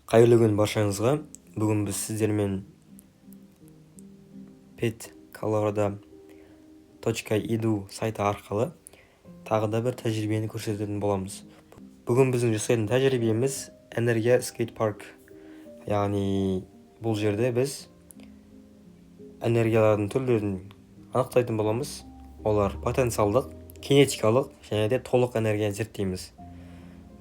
Қайырлы күн баршаңызға. Бүгін біз сіздермен petcolorado.edu сайты арқылы тағы да бір тәжірибені көрсететін боламыз. Бүгін біздің жасайтын тәжірибеміз энергия скейт-парк. Яғни бұл жерде біз энергиялардың түрлерін анықтайтын боламыз. Олар потенциалдық, кинетикалық және де толық энергияны зерттейміз.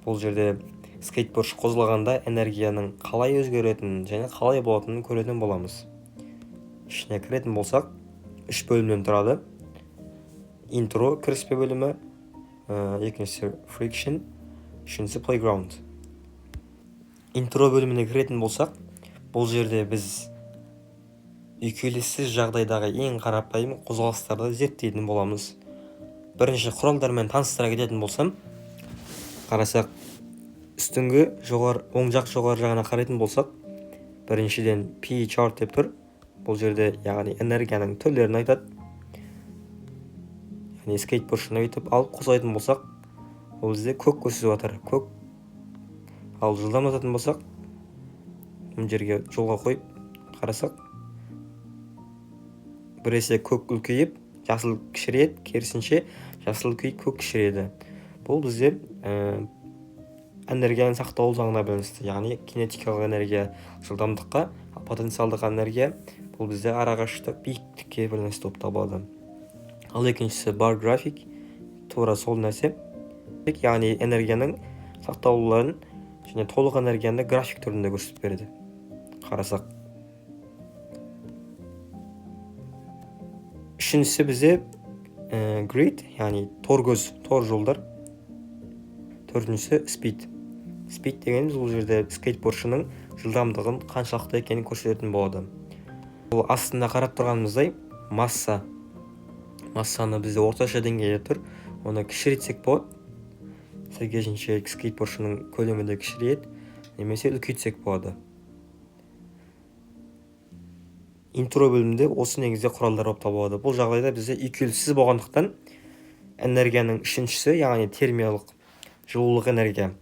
Бұл жерде скейтборд қозғалғанда энергияның қалай өзгеретінін және қалай болатынын көретін боламыз. Ішіне кіретін болсақ, 3 бөлімнен тұрады. Интро, кіріспе бөлімі, екіншісі friction, үшіншісі playground. Интро бөліміне кіретін болсақ, бұл жерде біз үйкеліссіз жағдайдағы ең қарапайым қозғалыстарды зерттейтін боламыз. Бірінші құралдармен таныстыра кететін болсам, қарасақ, үстіңгі оң жақ жоғары жағына қарайтын болсақ, біріншіден P chart деп тұр. Бұл жерде яғни энергияның түрлерін айтады. Яғни скейтбордшыны өйтіп алып қозғайтын болсақ, ол бізде көк көрсетіп жатыр. Көк. Ал жылдамдататын болсақ, бұл жерге жолға қойып қарасақ, біресе көк үлкейіп, жасыл кішірейеді, керісінше жасыл үлкейіп, көк кішірейеді. Бұл бізде энергияның сақталу заңына байланысты, яғни кинетикалық энергия жылдамдыққа, потенциалдық энергия бұл бізде арақашықтық биіктікке байланысты болып табылады. Ал екіншісі бар график, тура сол нәрсе, яғни энергияның сақталуларын және толық энергияны график түрінде көрсетіп береді. Қарасақ. Үшіншісі бізде grid, яғни тор жолдар. Төртіншісі speed. Speed дегеніміз бұл жерде скейтбордшының жылдамдығын қаншалықты екенін көрсететін болады. Бұл астында қарап тұрғанымыздай масса. Массаны бізде орташа деңгейде тұр. Оны кішірейтсек болады. Сәйкесінше скейтбордшының көлемі де кішірейеді, немесе үлкейтсек болады. Интро бөлімінде осы негізде құралдар болып табылады. Бұл жағдайда бізде үйкеліссіз болғандықтан энергияның үшіншісі, яғни термиялық жылулық энергия,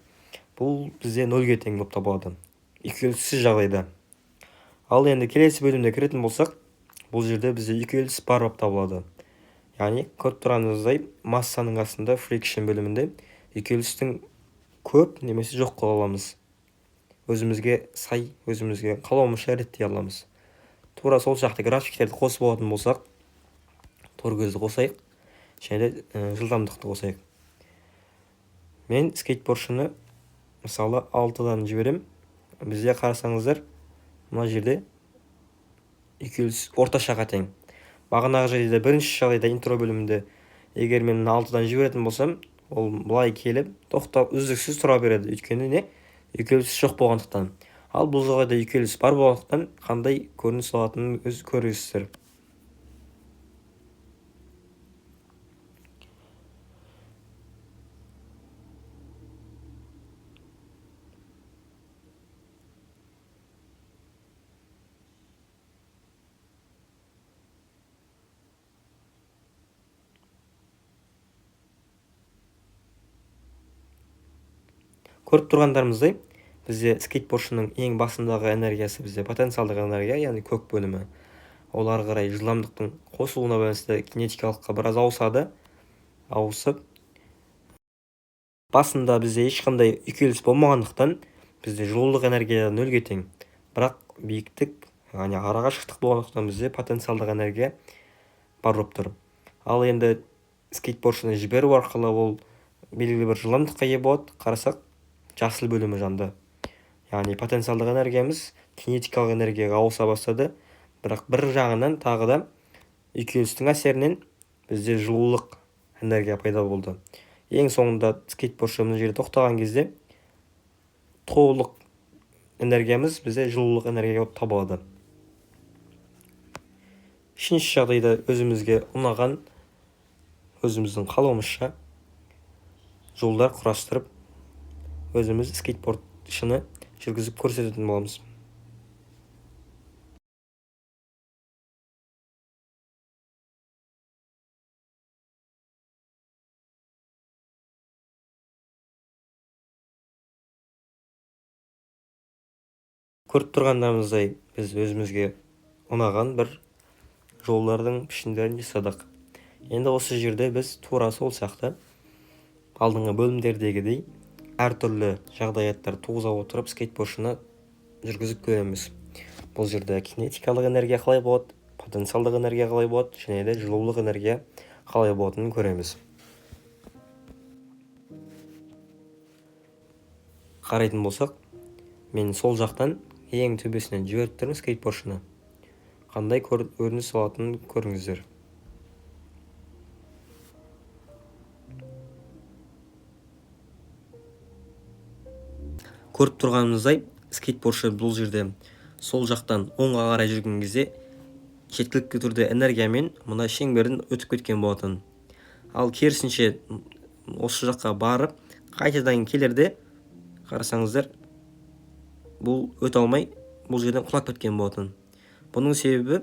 бұл бізде 0-ге тең болып табылады. Үйкеліссіз жағдайда. Ал енді келесі бөлімде кіретін болсақ, бұл жерде бізде үйкеліс бар болып табылады. Яғни көріп тұрғанымыздай массаның астында friction бөлімінде үйкелістің көп немесе жоқ қыла аламыз. Өзімізге сай, өзімізге қалауымызша реттей аламыз. Тура сол жақты графиктерді қосып алатын болсақ, тор көзді қосайық, және жылдамдықты қосайық. Мен скейтбордшыны мысалы 6-дан жіберем. Бізде қарасаңыздар, мына жерде үйкеліс орташаға тең. Бағанағы жерде бірінші жағдайда интро бөлімінде егер мен 6-дан жіберетін болсам, ол былай келіп, тоқтап, үздіксіз тұра береді. Өйткені не? Үйкеліс жоқ болғандықтан. Ал бұл жағдайда үйкеліс бар болғандықтан қандай көрініс алатынын өз көресіздер. Көріп тұрғандарымыздай, бізде скейтбордшының ең басындағы энергиясы бізде потенциалдық энергия, яғни көк бөлімі. Олар қарай жылдамдықтың қосылуына байланысты кинетикалыққа біраз ауысып. Басында бізде ешқандай үйкеліс болмағандықтан, бізде жылулық энергия 0-ге тең. Бірақ биіктік, яғни арақашықтық болғандықтан бізде потенциалдық энергия бар болып тұр. Ал енді скейтбордшыны жіберу арқылы ол белгілі бір жылдамдыққа ие болады. Қарасақ, жасыл бөлімі жанды. Яғни потенциалдық энергиямыз кинетикалық энергияға ауыса бастады. Бірақ бір жағынан тағы да үйкелістің әсерінен бізде жылулық энергия пайда болды. Ең соңында скейтбордшы мына жерде тоқтаған кезде толық энергиямыз бізде жылулық энергия болып табылады. Үшінші жағдайда өзімізге ұнаған, өзіміздің қалауымызша жолдар құрастырып, өзіміз скейтбордшыны жүргізіп көрсететін боламыз. Көріп тұрғандарыңыздай біз өзімізге ұнаған бір жолдардың пішіндерін жасадық. Енді осы жерде біз тура сол сияқты алдыңғы бөлімдердегідей әртүрлі жағдаяттар туғыза отырып скейтбордшыны жүргізіп көреміз. Бұл жерде кинетикалық энергия қалай болады, потенциалдық энергия қалай болады, және де жылулық энергия қалай болатынын көреміз. Қарайтын болсақ, мен сол жақтан ең төбесінен жіберіп тұрмын скейтбордшыны. Қандай көрініс алатынын көріңіздер. Көріп тұрғанымыздай, скейтбордшы бұл жерде сол жақтан оңға қарай жүрген кезде жеткілікті түрде энергиямен мына шеңберден өтіп кеткен болатын. Ал керісінше осы жаққа барып қайтадан келерде қарасаңыздар, бұл өте алмай бұл жерден құлап кеткен болатын. Бұның себебі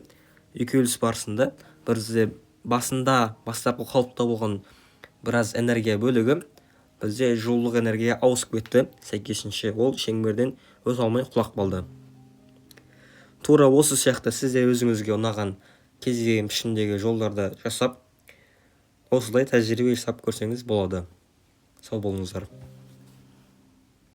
үйкеліс барысында бізде басында бастапқы қалыпта болған біраз энергия бөлігі бізде жылулық энергия ауысып кетті, сәйкесінше ол шеңберден өте алмай құлап қалды. Тура осы сияқты сіз де өзіңізге ұнаған кез келген пішіндегі жолдарды жасап, осылай тәжірибе жасап көрсеңіз болады. Сау болыңыздар.